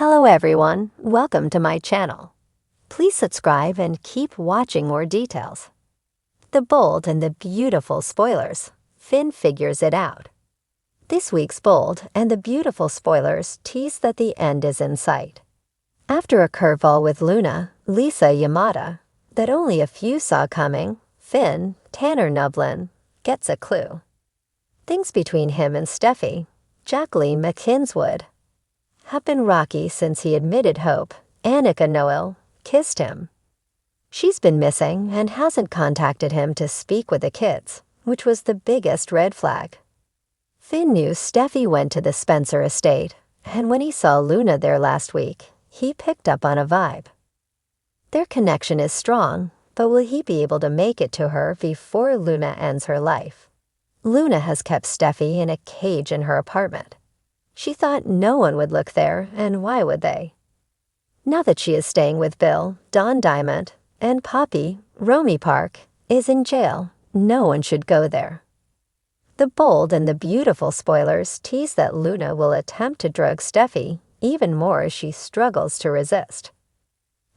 Hello everyone, welcome to my channel. Please subscribe and keep watching more details. The bold and the beautiful spoilers. Finn figures it out. This week's bold and the beautiful spoilers tease that the end is in sight. After a curveball with Luna, Lisa Yamada, that only a few saw coming, Finn, Tanner Nublin, gets a clue. Things between him and Steffi, Jacqueline McKinswood, have been rocky since he admitted Hope, Annika Noel, kissed him. She's been missing and hasn't contacted him to speak with the kids, which was the biggest red flag. Finn knew Steffi went to the Spencer estate, and when he saw Luna there last week, he picked up on a vibe. Their connection is strong, but will he be able to make it to her before Luna ends her life? Luna has kept Steffi in a cage in her apartment. She thought no one would look there, and why would they? Now that she is staying with Bill, Don Diamond, and Poppy, Romy Park, is in jail, no one should go there. The bold and the beautiful spoilers tease that Luna will attempt to drug Steffi even more as she struggles to resist.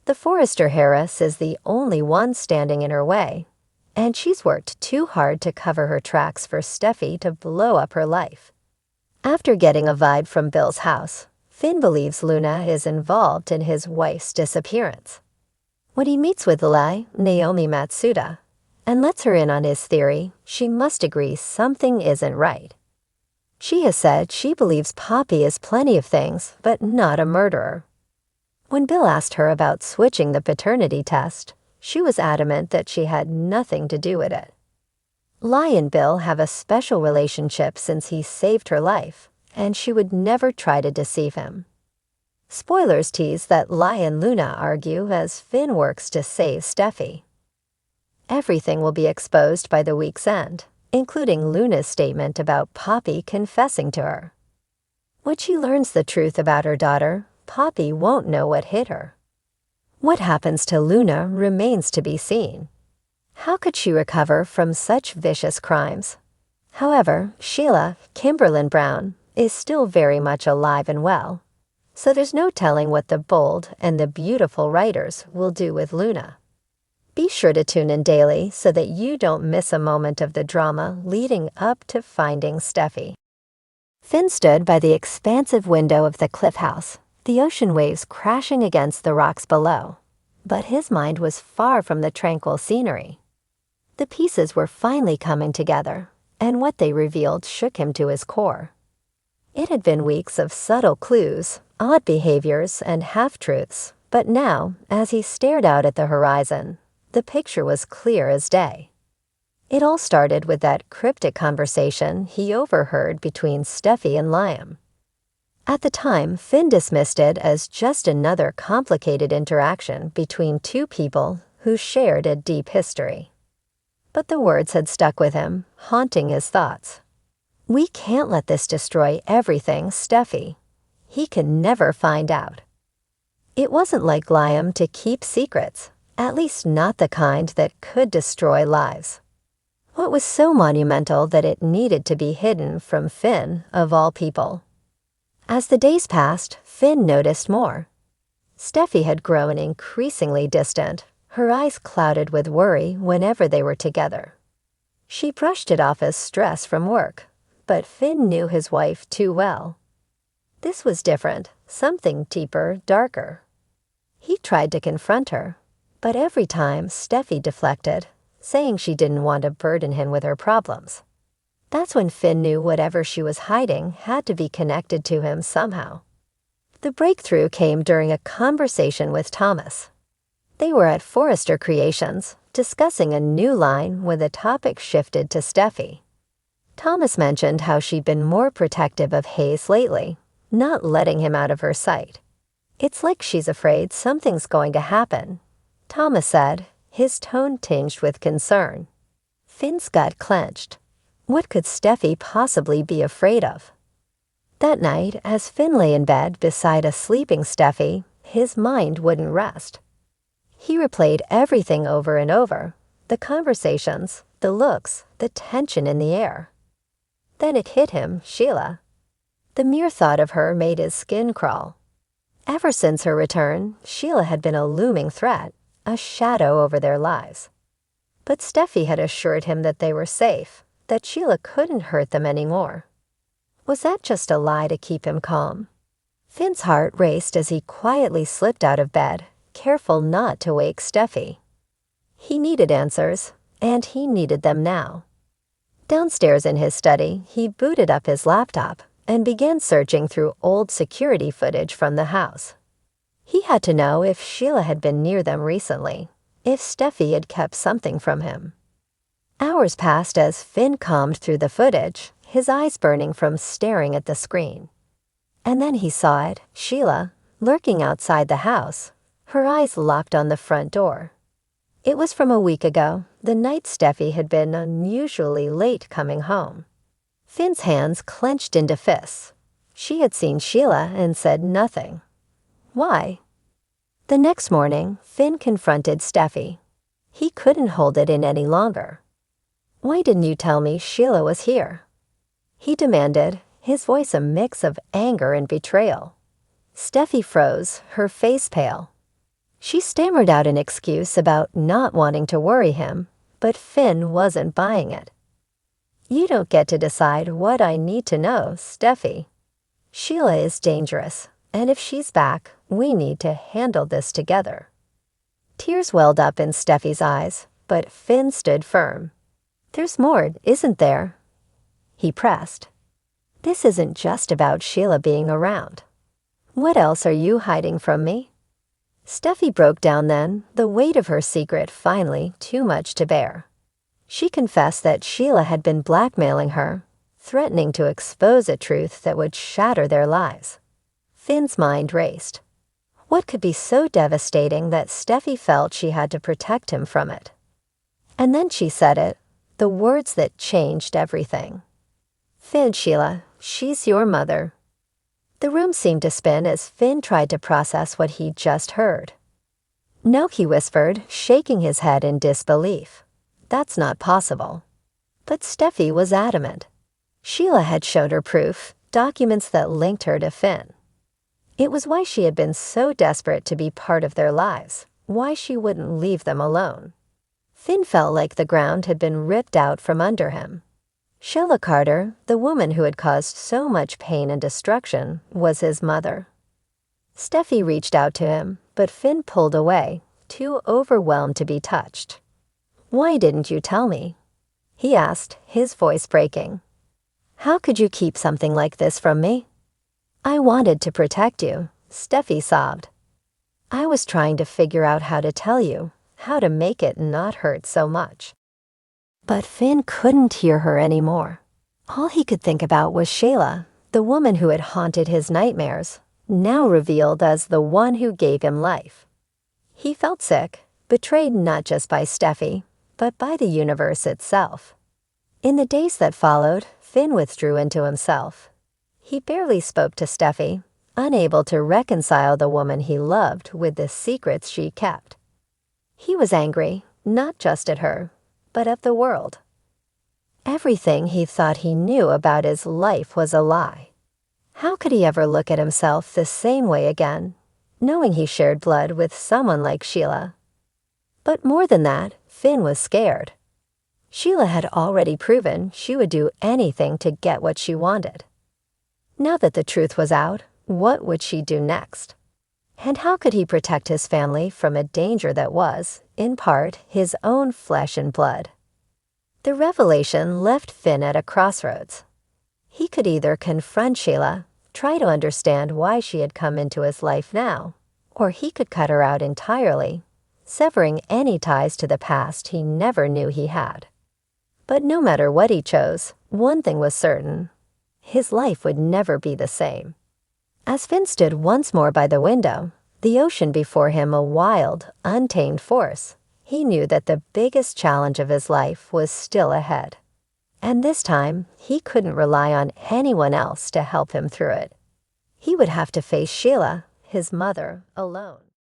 The Forrester Harris is the only one standing in her way, and she's worked too hard to cover her tracks for Steffi to blow up her life. After getting a vibe from Bill's house, Finn believes Luna is involved in his wife's disappearance. When he meets with Naomi Matsuda, and lets her in on his theory, she must agree something isn't right. She has said she believes Poppy is plenty of things, but not a murderer. When Bill asked her about switching the paternity test, she was adamant that she had nothing to do with it. Lai and Bill have a special relationship since he saved her life, and she would never try to deceive him. Spoilers tease that Lai and Luna argue as Finn works to save Steffi. Everything will be exposed by the week's end, including Luna's statement about Poppy confessing to her. When she learns the truth about her daughter, Poppy won't know what hit her. What happens to Luna remains to be seen. How could she recover from such vicious crimes? However, Sheila, Kimberlyn Brown, is still very much alive and well, so there's no telling what the bold and the beautiful writers will do with Luna. Be sure to tune in daily so that you don't miss a moment of the drama leading up to finding Steffi. Finn stood by the expansive window of the cliff house, the ocean waves crashing against the rocks below, but his mind was far from the tranquil scenery. The pieces were finally coming together, and what they revealed shook him to his core. It had been weeks of subtle clues, odd behaviors, and half-truths, but now, as he stared out at the horizon, the picture was clear as day. It all started with that cryptic conversation he overheard between Steffi and Liam. At the time, Finn dismissed it as just another complicated interaction between two people who shared a deep history. But the words had stuck with him, haunting his thoughts. We can't let this destroy everything, Steffi. He can never find out. It wasn't like Liam to keep secrets, at least not the kind that could destroy lives. What was so monumental that it needed to be hidden from Finn, of all people? As the days passed, Finn noticed more. Steffi had grown increasingly distant, her eyes clouded with worry whenever they were together. She brushed it off as stress from work, but Finn knew his wife too well. This was different, something deeper, darker. He tried to confront her, but every time Steffi deflected, saying she didn't want to burden him with her problems. That's when Finn knew whatever she was hiding had to be connected to him somehow. The breakthrough came during a conversation with Thomas. They were at Forrester Creations, discussing a new line when the topic shifted to Steffi. Thomas mentioned how she'd been more protective of Hayes lately, not letting him out of her sight. It's like she's afraid something's going to happen, Thomas said, his tone tinged with concern. Finn's gut clenched. What could Steffi possibly be afraid of? That night, as Finn lay in bed beside a sleeping Steffi, his mind wouldn't rest. He replayed everything over and over, the conversations, the looks, the tension in the air. Then it hit him, Sheila. The mere thought of her made his skin crawl. Ever since her return, Sheila had been a looming threat, a shadow over their lives. But Steffi had assured him that they were safe, that Sheila couldn't hurt them anymore. Was that just a lie to keep him calm? Finn's heart raced as he quietly slipped out of bed, careful not to wake Steffi. He needed answers, and he needed them now. Downstairs in his study, he booted up his laptop and began searching through old security footage from the house. He had to know if Sheila had been near them recently, if Steffi had kept something from him. Hours passed as Finn combed through the footage, his eyes burning from staring at the screen. And then he saw it, Sheila, lurking outside the house, her eyes locked on the front door. It was from a week ago, the night Steffi had been unusually late coming home. Finn's hands clenched into fists. She had seen Sheila and said nothing. Why? The next morning, Finn confronted Steffi. He couldn't hold it in any longer. Why didn't you tell me Sheila was here? He demanded, his voice a mix of anger and betrayal. Steffi froze, her face pale. She stammered out an excuse about not wanting to worry him, but Finn wasn't buying it. You don't get to decide what I need to know, Steffi. Sheila is dangerous, and if she's back, we need to handle this together. Tears welled up in Steffi's eyes, but Finn stood firm. There's more, isn't there? He pressed. This isn't just about Sheila being around. What else are you hiding from me? Steffi broke down then, the weight of her secret finally too much to bear. She confessed that Sheila had been blackmailing her, threatening to expose a truth that would shatter their lives. Finn's mind raced. What could be so devastating that Steffi felt she had to protect him from it? And then she said it, the words that changed everything. Finn, Sheila, she's your mother. The room seemed to spin as Finn tried to process what he'd just heard. No, he whispered, shaking his head in disbelief. That's not possible. But Steffi was adamant. Sheila had showed her proof, documents that linked her to Finn. It was why she had been so desperate to be part of their lives, why she wouldn't leave them alone. Finn felt like the ground had been ripped out from under him. Sheila Carter, the woman who had caused so much pain and destruction, was his mother. Steffi reached out to him, but Finn pulled away, too overwhelmed to be touched. Why didn't you tell me? He asked, his voice breaking. How could you keep something like this from me? I wanted to protect you, Steffi sobbed. I was trying to figure out how to tell you, how to make it not hurt so much. But Finn couldn't hear her anymore. All he could think about was Sheila, the woman who had haunted his nightmares, now revealed as the one who gave him life. He felt sick, betrayed not just by Steffi, but by the universe itself. In the days that followed, Finn withdrew into himself. He barely spoke to Steffi, unable to reconcile the woman he loved with the secrets she kept. He was angry, not just at her, but of the world. Everything he thought he knew about his life was a lie. How could he ever look at himself the same way again, knowing he shared blood with someone like Sheila? But more than that, Finn was scared. Sheila had already proven she would do anything to get what she wanted. Now that the truth was out, what would she do next? And how could he protect his family from a danger that was, in part, his own flesh and blood? The revelation left Finn at a crossroads. He could either confront Sheila, try to understand why she had come into his life now, or he could cut her out entirely, severing any ties to the past he never knew he had. But no matter what he chose, one thing was certain. His life would never be the same. As Finn stood once more by the window, the ocean before him a wild, untamed force, he knew that the biggest challenge of his life was still ahead. And this time, he couldn't rely on anyone else to help him through it. He would have to face Sheila, his mother, alone.